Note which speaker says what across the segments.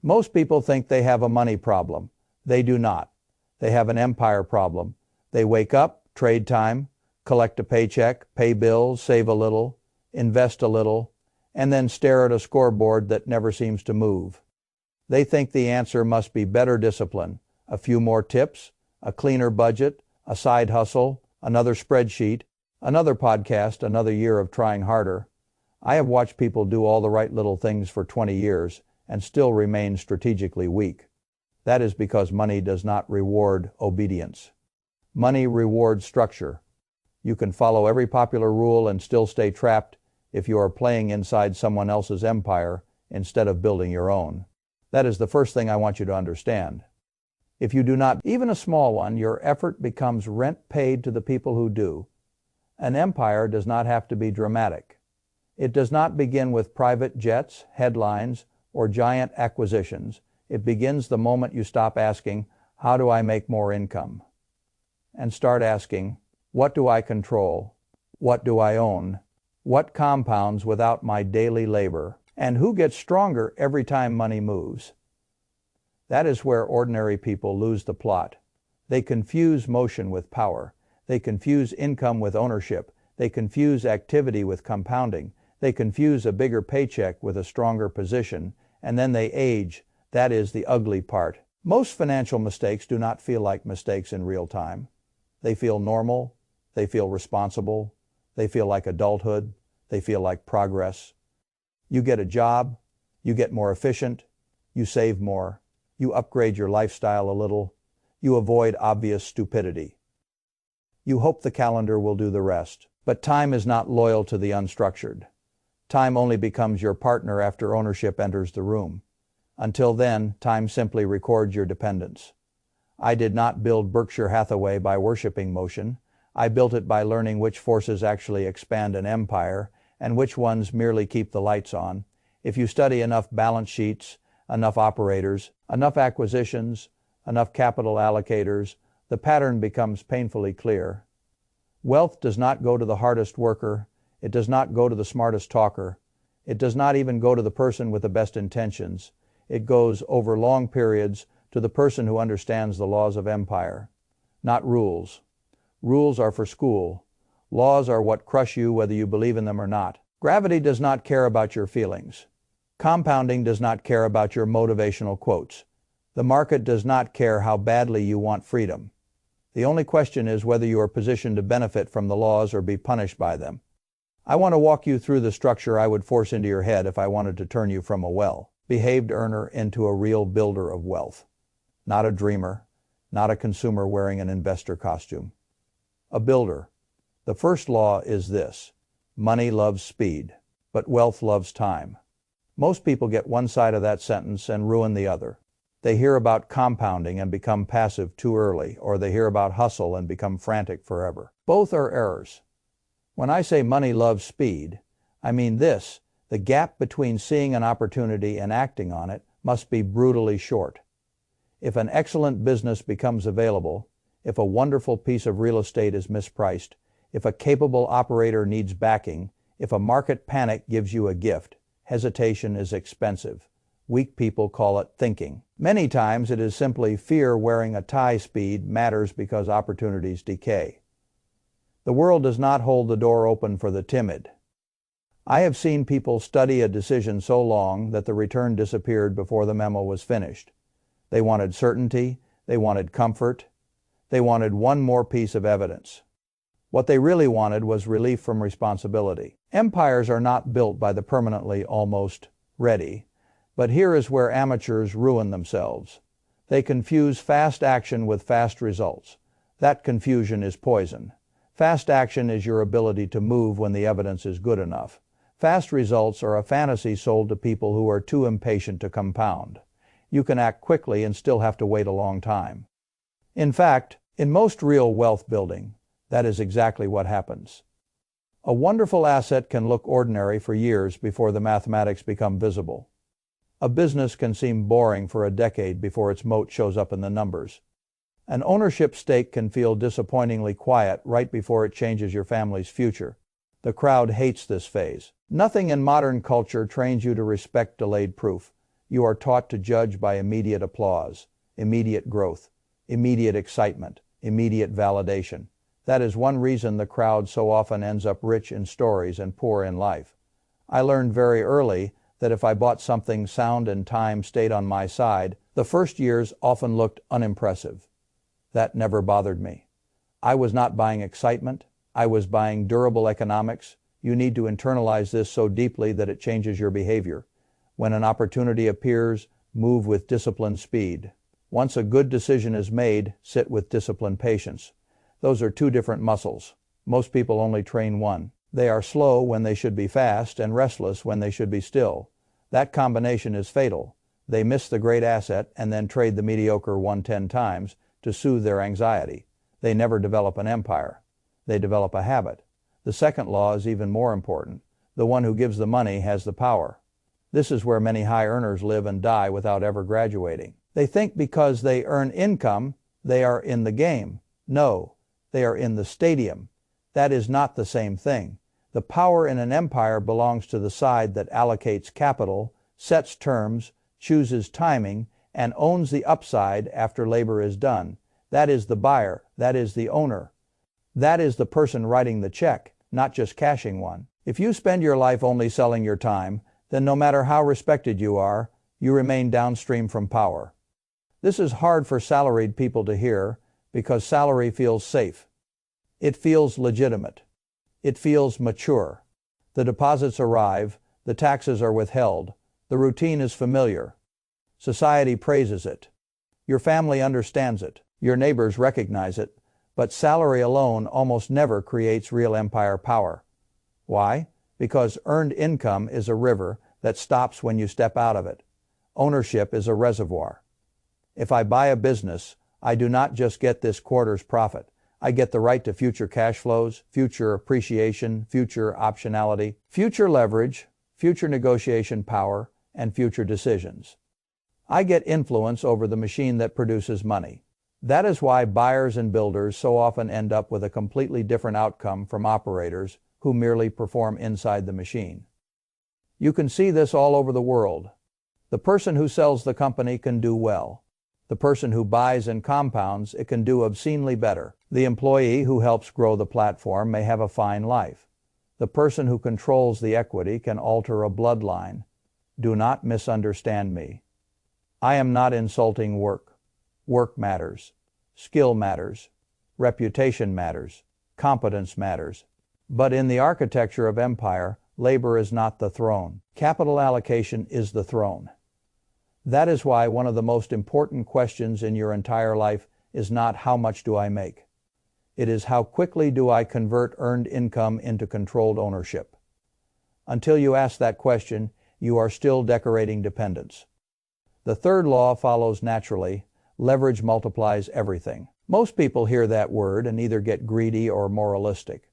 Speaker 1: Most people think they have a money problem. They do not. They have an empire problem. They wake up, trade time, collect a paycheck, pay bills, save a little, invest a little, and then stare at a scoreboard that never seems to move. They think the answer must be better discipline, a few more tips, a cleaner budget, a side hustle, another spreadsheet, another podcast, another year of trying harder. I have watched people do all the right little things for 20 years and still remain strategically weak. That is because money does not reward obedience. Money rewards structure. You can follow every popular rule and still stay trapped if you are playing inside someone else's empire instead of building your own. That is the first thing I want you to understand. If you do not, even a small one, your effort becomes rent paid to the people who do. An empire does not have to be dramatic. It does not begin with private jets, headlines, or giant acquisitions. It begins the moment you stop asking, how do I make more income? And start asking, what do I control? What do I own? What compounds without my daily labor? And who gets stronger every time money moves? That is where ordinary people lose the plot. They confuse motion with power. They confuse income with ownership. They confuse activity with compounding. They confuse a bigger paycheck with a stronger position, and then they age. That is the ugly part. Most financial mistakes do not feel like mistakes in real time. They feel normal. They feel responsible. They feel like adulthood. They feel like progress. You get a job. You get more efficient. You save more. You upgrade your lifestyle a little. You avoid obvious stupidity. You hope the calendar will do the rest. But time is not loyal to the unstructured. Time only becomes your partner after ownership enters the room. Until then, time simply records your dependence. I did not build Berkshire Hathaway by worshiping motion. I built it by learning which forces actually expand an empire and which ones merely keep the lights on. If you study enough balance sheets, enough operators, enough acquisitions, enough capital allocators, the pattern becomes painfully clear. Wealth does not go to the hardest worker. It does not go to the smartest talker. It does not even go to the person with the best intentions. It goes over long periods to the person who understands the laws of empire. Not rules. Rules are for school. Laws are what crush you whether you believe in them or not. Gravity does not care about your feelings. Compounding does not care about your motivational quotes. The market does not care how badly you want freedom. The only question is whether you are positioned to benefit from the laws or be punished by them. I want to walk you through the structure I would force into your head if I wanted to turn you from a well-behaved earner into a real builder of wealth. Not a dreamer, not a consumer wearing an investor costume. A builder. The first law is this: money loves speed, but wealth loves time. Most people get one side of that sentence and ruin the other. They hear about compounding and become passive too early, or they hear about hustle and become frantic forever. Both are errors. When I say money loves speed, I mean this: the gap between seeing an opportunity and acting on it must be brutally short. If an excellent business becomes available, if a wonderful piece of real estate is mispriced, if a capable operator needs backing, if a market panic gives you a gift, hesitation is expensive. Weak people call it thinking. Many times it is simply fear wearing a tie. Speed matters because opportunities decay. The world does not hold the door open for the timid. I have seen people study a decision so long that the return disappeared before the memo was finished. They wanted certainty, they wanted comfort, they wanted one more piece of evidence. What they really wanted was relief from responsibility. Empires are not built by the permanently almost ready. But here is where amateurs ruin themselves. They confuse fast action with fast results. That confusion is poison. Fast action is your ability to move when the evidence is good enough. Fast results are a fantasy sold to people who are too impatient to compound. You can act quickly and still have to wait a long time. In fact, in most real wealth building, that is exactly what happens. A wonderful asset can look ordinary for years before the mathematics become visible. A business can seem boring for a decade before its moat shows up in the numbers. An ownership stake can feel disappointingly quiet right before it changes your family's future. The crowd hates this phase. Nothing in modern culture trains you to respect delayed proof. You are taught to judge by immediate applause, immediate growth, immediate excitement, immediate validation. That is one reason the crowd so often ends up rich in stories and poor in life. I learned very early that if I bought something sound and time stayed on my side, the first years often looked unimpressive. That never bothered me. I was not buying excitement. I was buying durable economics. You need to internalize this so deeply that it changes your behavior. When an opportunity appears, move with disciplined speed. Once a good decision is made, sit with disciplined patience. Those are two different muscles. Most people only train one. They are slow when they should be fast and restless when they should be still. That combination is fatal. They miss the great asset and then trade the mediocre one 10 times to soothe their anxiety. They never develop an empire. They develop a habit. The second law is even more important. The one who gives the money has the power. This is where many high earners live and die without ever graduating. They think because they earn income, they are in the game. No, they are in the stadium. That is not the same thing. The power in an empire belongs to the side that allocates capital, sets terms, chooses timing, and owns the upside after labor is done. That is the buyer. That is the owner. That is the person writing the check, not just cashing one. If you spend your life only selling your time, then no matter how respected you are, you remain downstream from power. This is hard for salaried people to hear because salary feels safe. It feels legitimate. It feels mature. The deposits arrive, the taxes are withheld, the routine is familiar. Society praises it. Your family understands it. Your neighbors recognize it. But salary alone almost never creates real empire power. Why? Because earned income is a river that stops when you step out of it. Ownership is a reservoir. If I buy a business, I do not just get this quarter's profit. I get the right to future cash flows, future appreciation, future optionality, future leverage, future negotiation power, and future decisions. I get influence over the machine that produces money. That is why buyers and builders so often end up with a completely different outcome from operators who merely perform inside the machine. You can see this all over the world. The person who sells the company can do well. The person who buys and compounds, it can do obscenely better. The employee who helps grow the platform may have a fine life. The person who controls the equity can alter a bloodline. Do not misunderstand me. I am not insulting work. Work matters. Skill matters. Reputation matters. Competence matters. But in the architecture of empire, labor is not the throne. Capital allocation is the throne. That is why one of the most important questions in your entire life is not how much do I make. It is how quickly do I convert earned income into controlled ownership. Until you ask that question, you are still decorating dependence. The third law follows naturally. Leverage multiplies everything. Most people hear that word and either get greedy or moralistic.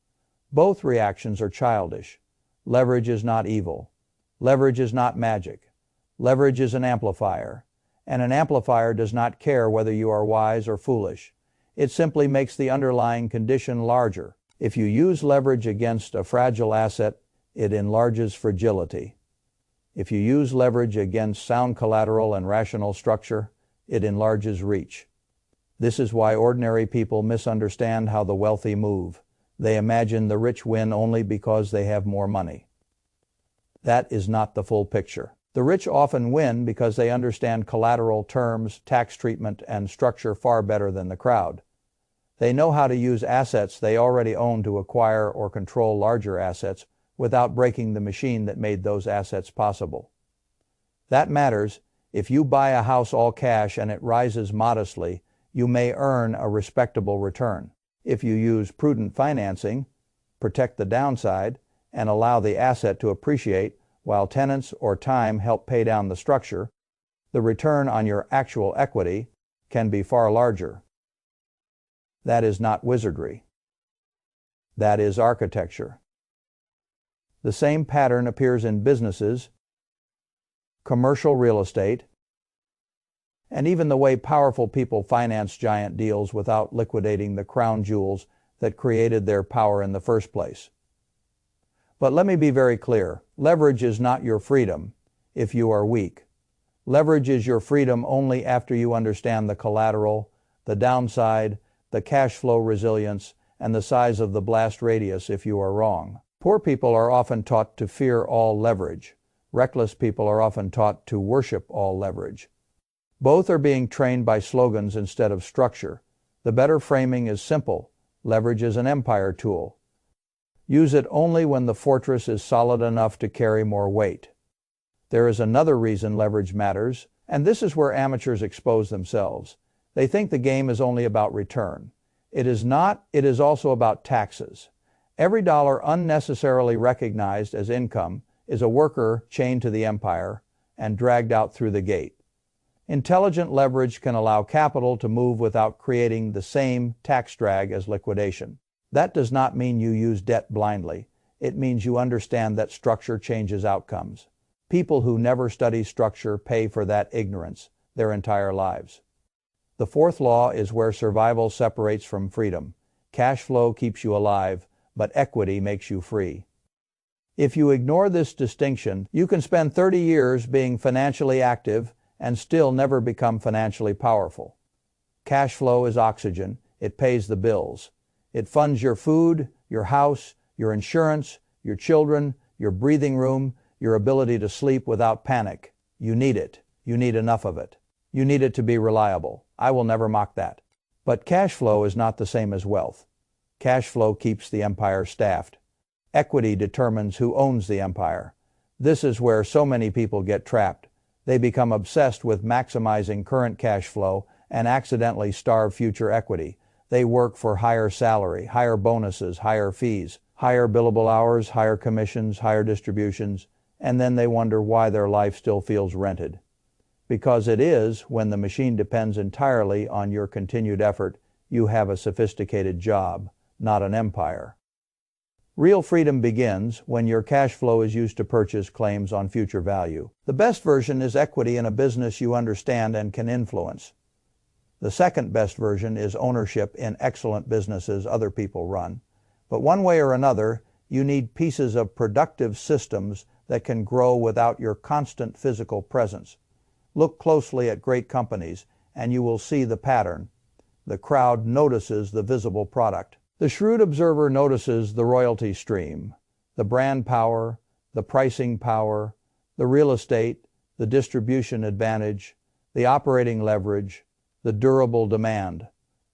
Speaker 1: Both reactions are childish. Leverage is not evil. Leverage is not magic. Leverage is an amplifier, and an amplifier does not care whether you are wise or foolish. It simply makes the underlying condition larger. If you use leverage against a fragile asset, it enlarges fragility. If you use leverage against sound collateral and rational structure, it enlarges reach. This is why ordinary people misunderstand how the wealthy move. They imagine the rich win only because they have more money. That is not the full picture. The rich often win because they understand collateral terms, tax treatment, and structure far better than the crowd. They know how to use assets they already own to acquire or control larger assets without breaking the machine that made those assets possible. That matters. If you buy a house all cash and it rises modestly, you may earn a respectable return. If you use prudent financing, protect the downside, and allow the asset to appreciate while tenants or time help pay down the structure, the return on your actual equity can be far larger. That is not wizardry. That is architecture. The same pattern appears in businesses, commercial real estate, and even the way powerful people finance giant deals without liquidating the crown jewels that created their power in the first place. But let me be very clear. Leverage is not your freedom if you are weak. Leverage is your freedom only after you understand the collateral, the downside, the cash flow resilience, and the size of the blast radius if you are wrong. Poor people are often taught to fear all leverage. Reckless people are often taught to worship all leverage. Both are being trained by slogans instead of structure. The better framing is simple. Leverage is an empire tool. Use it only when the fortress is solid enough to carry more weight. There is another reason leverage matters, and this is where amateurs expose themselves. They think the game is only about return. It is not, it is also about taxes. Every dollar unnecessarily recognized as income is a worker chained to the empire and dragged out through the gate. Intelligent leverage can allow capital to move without creating the same tax drag as liquidation. That does not mean you use debt blindly. It means you understand that structure changes outcomes. People who never study structure pay for that ignorance their entire lives. The fourth law is where survival separates from freedom. Cash flow keeps you alive, but equity makes you free. If you ignore this distinction, you can spend 30 years being financially active and still never become financially powerful. Cash flow is oxygen. It pays the bills. It funds your food, your house, your insurance, your children, your breathing room, your ability to sleep without panic. You need it. You need enough of it. You need it to be reliable. I will never mock that. But cash flow is not the same as wealth. Cash flow keeps the empire staffed. Equity determines who owns the empire. This is where so many people get trapped. They become obsessed with maximizing current cash flow and accidentally starve future equity. They work for higher salary, higher bonuses, higher fees, higher billable hours, higher commissions, higher distributions, and then they wonder why their life still feels rented. Because it is, when the machine depends entirely on your continued effort, you have a sophisticated job, not an empire. Real freedom begins when your cash flow is used to purchase claims on future value. The best version is equity in a business you understand and can influence. The second best version is ownership in excellent businesses other people run. But one way or another, you need pieces of productive systems that can grow without your constant physical presence. Look closely at great companies, and you will see the pattern. The crowd notices the visible product. The shrewd observer notices the royalty stream, the brand power, the pricing power, the real estate, the distribution advantage, the operating leverage, the durable demand.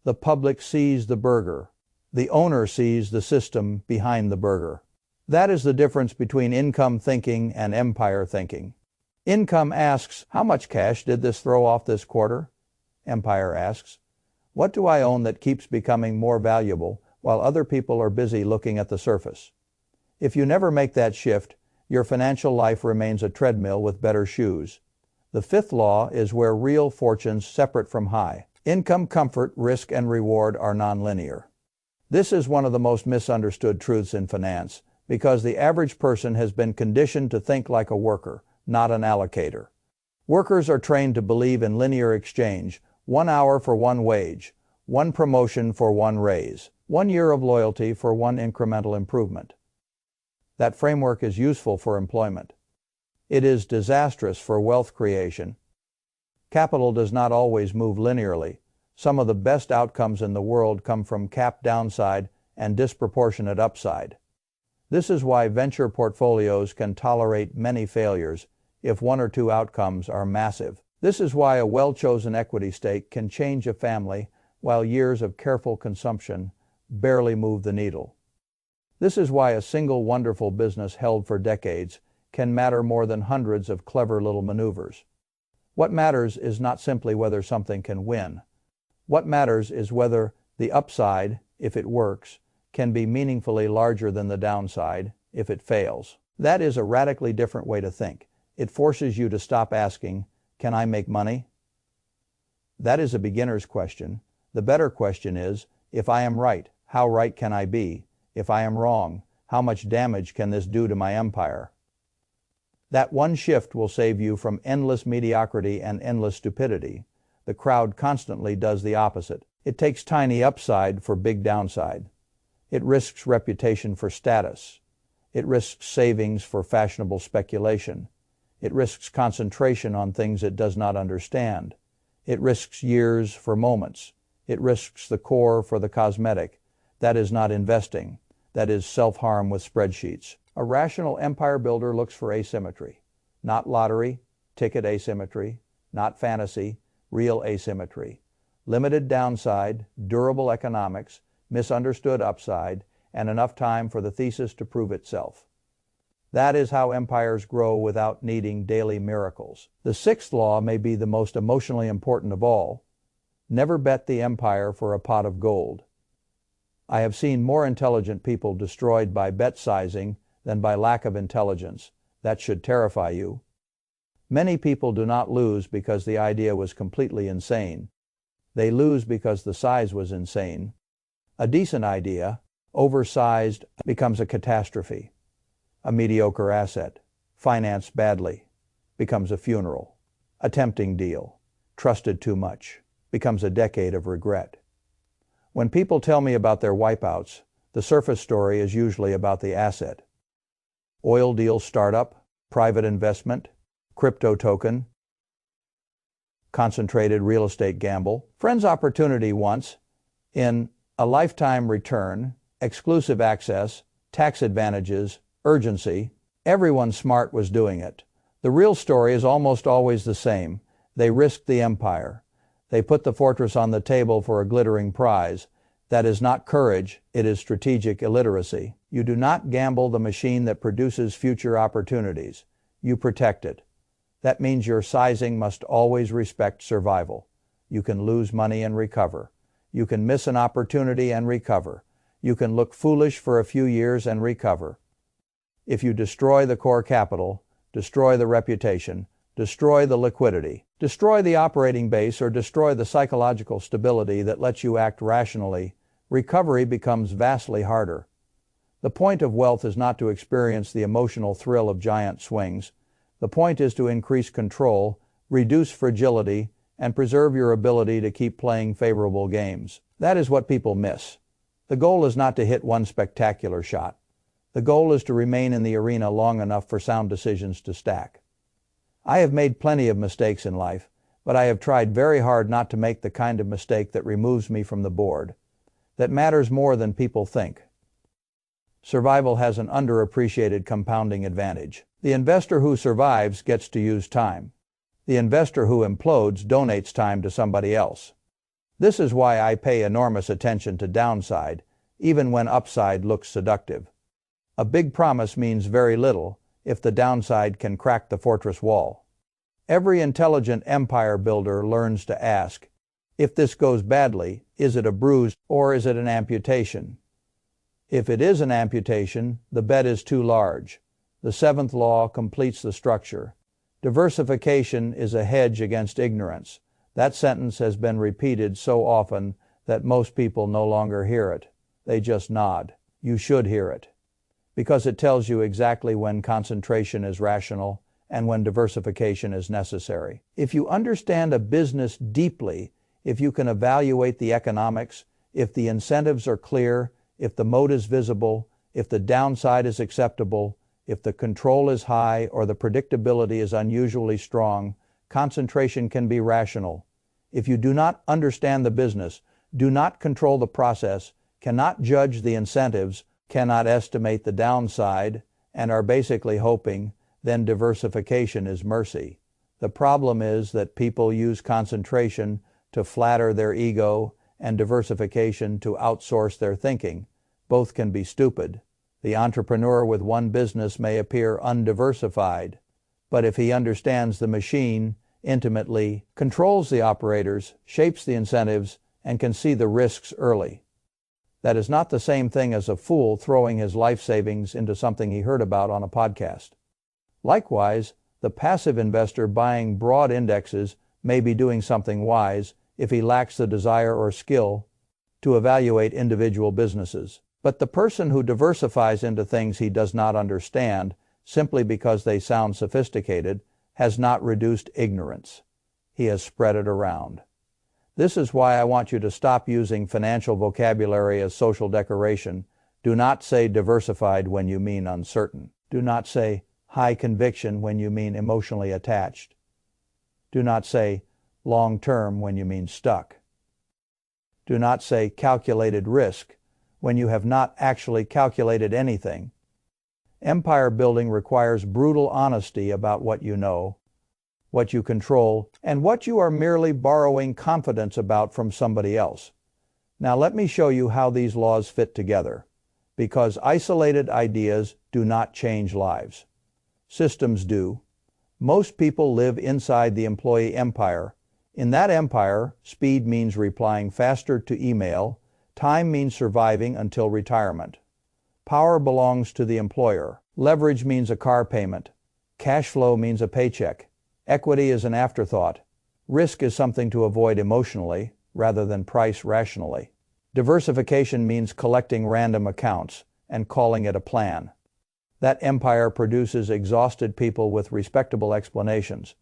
Speaker 1: The public sees the burger. The owner sees the system behind the burger. That is the difference between income thinking and empire thinking. Income asks, how much cash did this throw off this quarter? Empire asks, what do I own that keeps becoming more valuable while other people are busy looking at the surface? If you never make that shift, your financial life remains a treadmill with better shoes. The fifth law is where real fortunes separate from high. Income, comfort, risk, and reward are nonlinear. This is one of the most misunderstood truths in finance, because the average person has been conditioned to think like a worker, not an allocator. Workers are trained to believe in linear exchange, 1 hour for 1 wage, 1 promotion for 1 raise, 1 year of loyalty for 1 incremental improvement. That framework is useful for employment. It is disastrous for wealth creation. Capital does not always move linearly. Some of the best outcomes in the world come from capped downside and disproportionate upside. This is why venture portfolios can tolerate many failures if 1 or 2 outcomes are massive. This is why a well-chosen equity stake can change a family while years of careful consumption barely move the needle. This is why a single wonderful business held for decades can matter more than hundreds of clever little maneuvers. What matters is not simply whether something can win. What matters is whether the upside, if it works, can be meaningfully larger than the downside if it fails. That is a radically different way to think. It forces you to stop asking, can I make money? That is a beginner's question. The better question is, if I am right, how right can I be? If I am wrong, how much damage can this do to my empire? That one shift will save you from endless mediocrity and endless stupidity. The crowd constantly does the opposite. It takes tiny upside for big downside. It risks reputation for status. It risks savings for fashionable speculation. It risks concentration on things it does not understand. It risks years for moments. It risks the core for the cosmetic. That is not investing. That is self-harm with spreadsheets. A rational empire builder looks for asymmetry. Not lottery, ticket asymmetry, not fantasy, real asymmetry. Limited downside, durable economics, misunderstood upside, and enough time for the thesis to prove itself. That is how empires grow without needing daily miracles. The sixth law may be the most emotionally important of all. Never bet the empire for a pot of gold. I have seen more intelligent people destroyed by bet sizing than by lack of intelligence. That should terrify you. Many people do not lose because the idea was completely insane. They lose because the size was insane. A decent idea, oversized, becomes a catastrophe. A mediocre asset, financed badly, becomes a funeral. A tempting deal, trusted too much, becomes a decade of regret. When people tell me about their wipeouts, the surface story is usually about the asset. Oil deal startup, private investment, crypto token, concentrated real estate gamble, friend's opportunity once, in a lifetime return, exclusive access, tax advantages, urgency. Everyone smart was doing it. The real story is almost always the same. They risked the empire. They put the fortress on the table for a glittering prize. That is not courage, it is strategic illiteracy. You do not gamble the machine that produces future opportunities. You protect it. That means your sizing must always respect survival. You can lose money and recover. You can miss an opportunity and recover. You can look foolish for a few years and recover. If you destroy the core capital, destroy the reputation, destroy the liquidity, destroy the operating base, or destroy the psychological stability that lets you act rationally, recovery becomes vastly harder. The point of wealth is not to experience the emotional thrill of giant swings. The point is to increase control, reduce fragility, and preserve your ability to keep playing favorable games. That is what people miss. The goal is not to hit one spectacular shot. The goal is to remain in the arena long enough for sound decisions to stack. I have made plenty of mistakes in life, but I have tried very hard not to make the kind of mistake that removes me from the board, that matters more than people think. Survival has an underappreciated compounding advantage. The investor who survives gets to use time. The investor who implodes donates time to somebody else. This is why I pay enormous attention to downside, even when upside looks seductive. A big promise means very little if the downside can crack the fortress wall. Every intelligent empire builder learns to ask, if this goes badly, is it a bruise or is it an amputation? If it is an amputation, the bet is too large. The seventh law completes the structure. Diversification is a hedge against ignorance. That sentence has been repeated so often that most people no longer hear it. They just nod. You should hear it, because it tells you exactly when concentration is rational and when diversification is necessary. If you understand a business deeply, if you can evaluate the economics, if the incentives are clear, if the moat is visible, if the downside is acceptable, if the control is high or the predictability is unusually strong, concentration can be rational. If you do not understand the business, do not control the process, cannot judge the incentives, cannot estimate the downside, and are basically hoping, then diversification is mercy. The problem is that people use concentration to flatter their ego and diversification to outsource their thinking. Both can be stupid. The entrepreneur with one business may appear undiversified, but if he understands the machine intimately, controls the operators, shapes the incentives, and can see the risks early. That is not the same thing as a fool throwing his life savings into something he heard about on a podcast. Likewise, the passive investor buying broad indexes may be doing something wise if he lacks the desire or skill to evaluate individual businesses. But the person who diversifies into things he does not understand simply because they sound sophisticated has not reduced ignorance. He has spread it around. This is why I want you to stop using financial vocabulary as social decoration. Do not say diversified when you mean uncertain. Do not say high conviction when you mean emotionally attached. Do not say long-term when you mean stuck. Do not say calculated risk when you have not actually calculated anything. Empire building requires brutal honesty about what you know, what you control, and what you are merely borrowing confidence about from somebody else. Now let me show you how these laws fit together, because isolated ideas do not change lives. Systems do. Most people live inside the employee empire. In that empire, speed means replying faster to email, time means surviving until retirement. Power belongs to the employer. Leverage means a car payment. Cash flow means a paycheck. Equity is an afterthought. Risk is something to avoid emotionally rather than price rationally. Diversification means collecting random accounts and calling it a plan. That empire produces exhausted people with respectable explanations.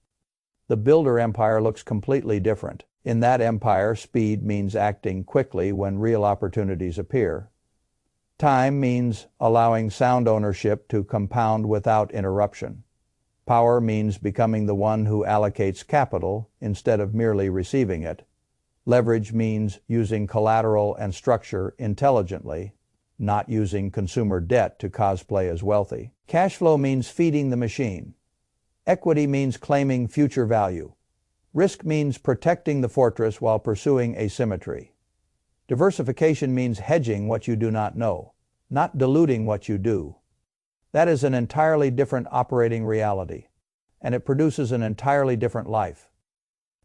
Speaker 1: The builder empire looks completely different. In that empire, speed means acting quickly when real opportunities appear. Time means allowing sound ownership to compound without interruption. Power means becoming the one who allocates capital instead of merely receiving it. Leverage means using collateral and structure intelligently, not using consumer debt to cosplay as wealthy. Cash flow means feeding the machine. Equity means claiming future value. Risk means protecting the fortress while pursuing asymmetry. Diversification means hedging what you do not know, not diluting what you do. That is an entirely different operating reality, and it produces an entirely different life.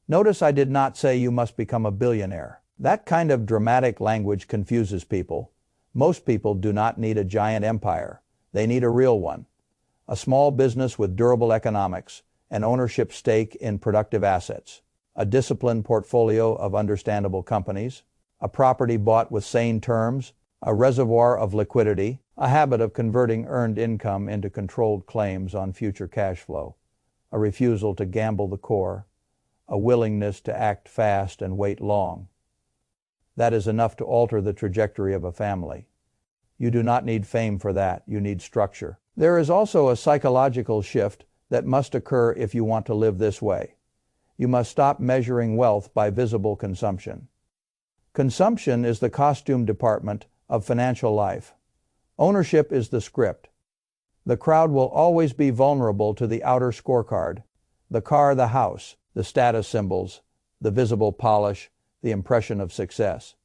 Speaker 1: Notice I did not say you must become a billionaire. That kind of dramatic language confuses people. Most people do not need a giant empire. They need a real one. A small business with durable economics, an ownership stake in productive assets, a disciplined portfolio of understandable companies, a property bought with sane terms, a reservoir of liquidity, a habit of converting earned income into controlled claims on future cash flow, a refusal to gamble the core, a willingness to act fast and wait long. That is enough to alter the trajectory of a family. You do not need fame for that, you need structure. There is also a psychological shift that must occur if you want to live this way. You must stop measuring wealth by visible consumption. Consumption is the costume department of financial life. Ownership is the script. The crowd will always be vulnerable to the outer scorecard, the car, the house, the status symbols, the visible polish, the impression of success.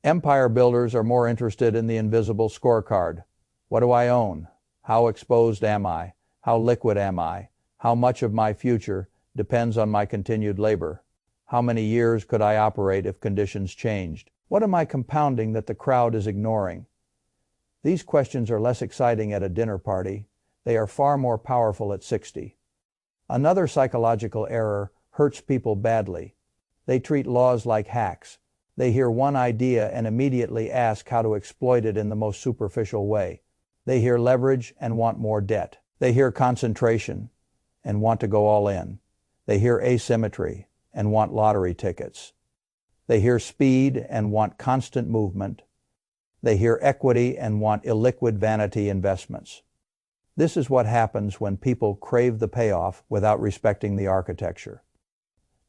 Speaker 1: Empire builders are more interested in the invisible scorecard. What do I own? How exposed am I? How liquid am I? How much of my future depends on my continued labor? How many years could I operate if conditions changed? What am I compounding that the crowd is ignoring? These questions are less exciting at a dinner party. They are far more powerful at 60. Another psychological error hurts people badly. They treat laws like hacks. They hear one idea and immediately ask how to exploit it in the most superficial way. They hear leverage and want more debt. They hear concentration and want to go all in. They hear asymmetry and want lottery tickets. They hear speed and want constant movement. They hear equity and want illiquid vanity investments. This is what happens when people crave the payoff without respecting the architecture.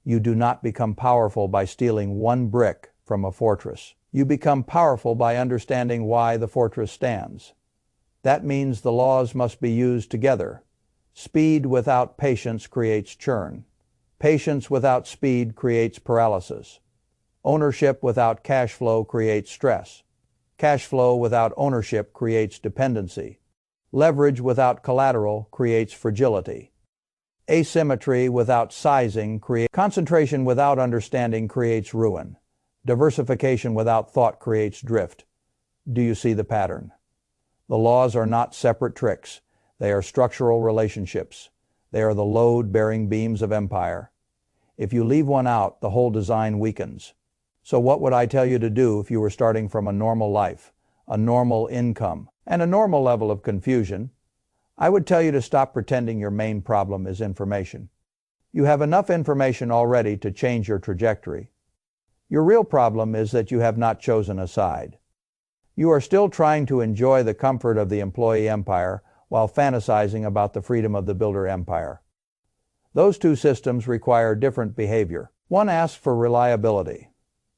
Speaker 1: You do not become powerful by stealing one brick from a fortress. You become powerful by understanding why the fortress stands. That means the laws must be used together. Speed without patience creates churn. Patience without speed creates paralysis. Ownership without cash flow creates stress. Cash flow without ownership creates dependency. Leverage without collateral creates fragility. Asymmetry without sizing creates concentration without understanding creates ruin. Diversification without thought creates drift. Do you see the pattern? The laws are not separate tricks. They are structural relationships. They are the load-bearing beams of empire. If you leave one out, the whole design weakens. So what would I tell you to do if you were starting from a normal life, a normal income, and a normal level of confusion? I would tell you to stop pretending your main problem is information. You have enough information already to change your trajectory. Your real problem is that you have not chosen a side. You are still trying to enjoy the comfort of the employee empire while fantasizing about the freedom of the builder empire. Those two systems require different behavior. One asks for reliability.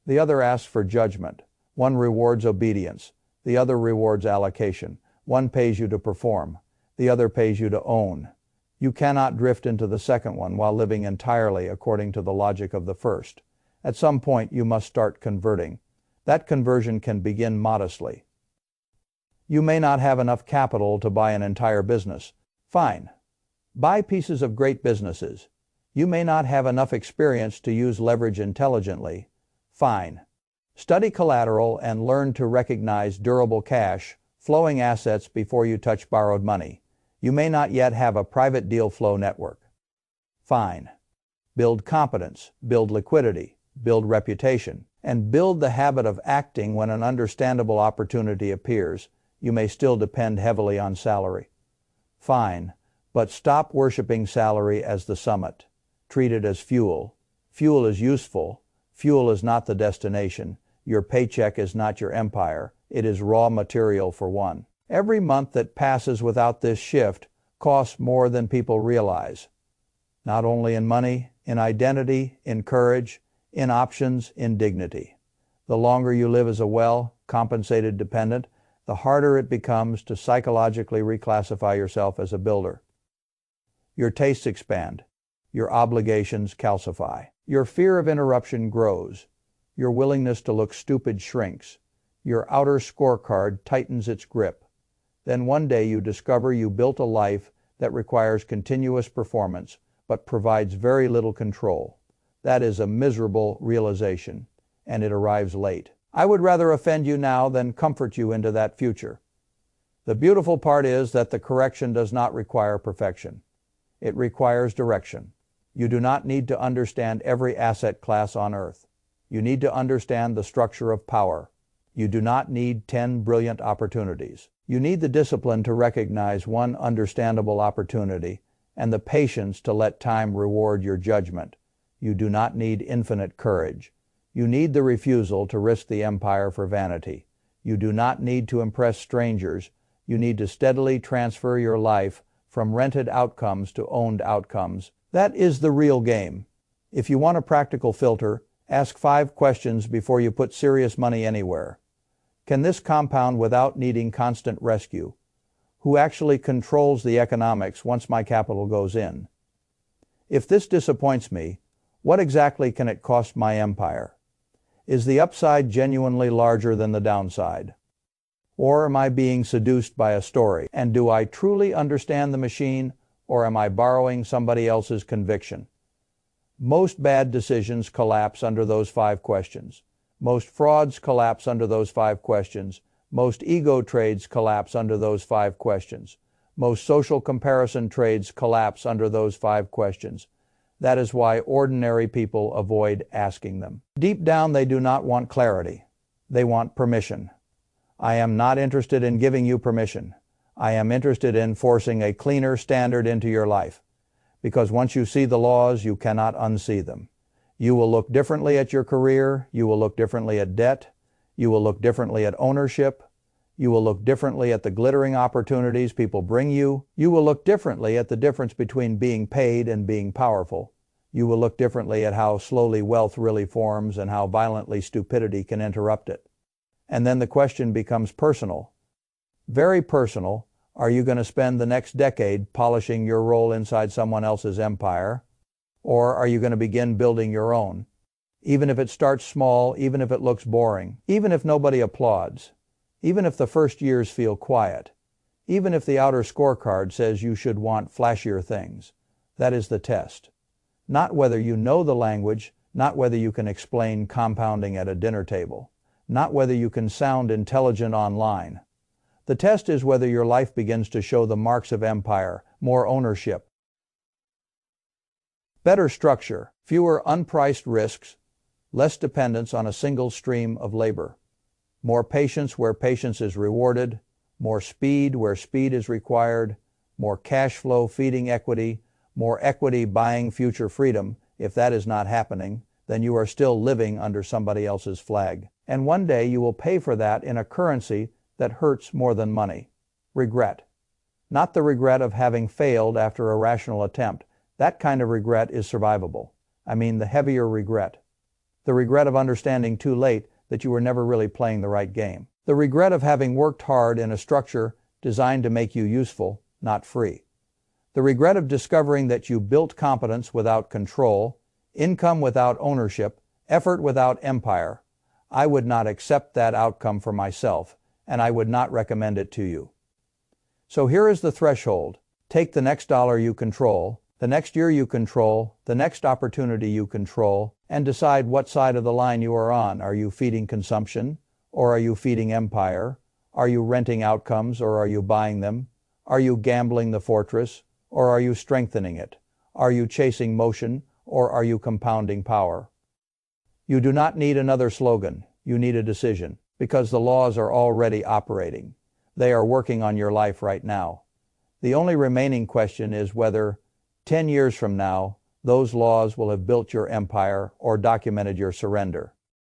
Speaker 1: The other asks for judgment. One rewards obedience. The other rewards allocation. One pays you to perform. The other pays you to own. You cannot drift into the second one while living entirely according to the logic of the first. At some point, you must start converting. That conversion can begin modestly. You may not have enough capital to buy an entire business. Fine. Buy pieces of great businesses. You may not have enough experience to use leverage intelligently. Fine. Study collateral and learn to recognize durable cash, flowing assets before you touch borrowed money. You may not yet have a private deal flow network. Fine. Build competence, build liquidity, build reputation, and build the habit of acting when an understandable opportunity appears. You may still depend heavily on salary. Fine. But stop worshiping salary as the summit. Treat it as fuel. Fuel is useful. Fuel is not the destination. Your paycheck is not your empire. It is raw material for one. Every month that passes without this shift costs more than people realize. Not only in money, in identity, in courage, in options, in dignity. The longer you live as a well-compensated dependent, the harder it becomes to psychologically reclassify yourself as a builder. Your tastes expand. Your obligations calcify. Your fear of interruption grows. Your willingness to look stupid shrinks. Your outer scorecard tightens its grip. Then one day you discover you built a life that requires continuous performance, but provides very little control. That is a miserable realization, and it arrives late. I would rather offend you now than comfort you into that future. The beautiful part is that the correction does not require perfection. It requires direction. You do not need to understand every asset class on earth. You need to understand the structure of power. You do not need 10 brilliant opportunities. You need the discipline to recognize one understandable opportunity and the patience to let time reward your judgment. You do not need infinite courage. You need the refusal to risk the empire for vanity. You do not need to impress strangers. You need to steadily transfer your life from rented outcomes to owned outcomes. That is the real game. If you want a practical filter, ask 5 questions before you put serious money anywhere. Can this compound without needing constant rescue? Who actually controls the economics once my capital goes in? If this disappoints me, what exactly can it cost my empire? Is the upside genuinely larger than the downside? Or am I being seduced by a story? And do I truly understand the machine, or am I borrowing somebody else's conviction? Most bad decisions collapse under those 5 questions. Most frauds collapse under those 5 questions. Most ego trades collapse under those 5 questions. Most social comparison trades collapse under those 5 questions. That is why ordinary people avoid asking them. Deep down, they do not want clarity. They want permission. I am not interested in giving you permission. I am interested in forcing a cleaner standard into your life. Because once you see the laws, you cannot unsee them. You will look differently at your career. You will look differently at debt. You will look differently at ownership. You will look differently at the glittering opportunities people bring you. You will look differently at the difference between being paid and being powerful. You will look differently at how slowly wealth really forms and how violently stupidity can interrupt it. And then the question becomes personal. Very personal. Are you going to spend the next decade polishing your role inside someone else's empire? Or are you going to begin building your own? Even if it starts small, even if it looks boring, even if nobody applauds, even if the first years feel quiet, even if the outer scorecard says you should want flashier things. That is the test. Not whether you know the language, not whether you can explain compounding at a dinner table, not whether you can sound intelligent online. The test is whether your life begins to show the marks of empire, more ownership, better structure, fewer unpriced risks, less dependence on a single stream of labor, more patience where patience is rewarded, more speed where speed is required, more cash flow feeding equity, more equity buying future freedom. If that is not happening, then you are still living under somebody else's flag. And one day you will pay for that in a currency that hurts more than money: regret. Not the regret of having failed after a rational attempt. That kind of regret is survivable. I mean the heavier regret. The regret of understanding too late that you were never really playing the right game. The regret of having worked hard in a structure designed to make you useful, not free. The regret of discovering that you built competence without control, income without ownership, effort without empire. I would not accept that outcome for myself, and I would not recommend it to you. So here is the threshold. Take the next dollar you control, the next year you control, the next opportunity you control, and decide what side of the line you are on. Are you feeding consumption, or are you feeding empire? Are you renting outcomes, or are you buying them? Are you gambling the fortress, or are you strengthening it? Are you chasing motion, or are you compounding power? You do not need another slogan. You need a decision, because the laws are already operating. They are working on your life right now. The only remaining question is whether, 10 years from now, those laws will have built your empire or documented your surrender.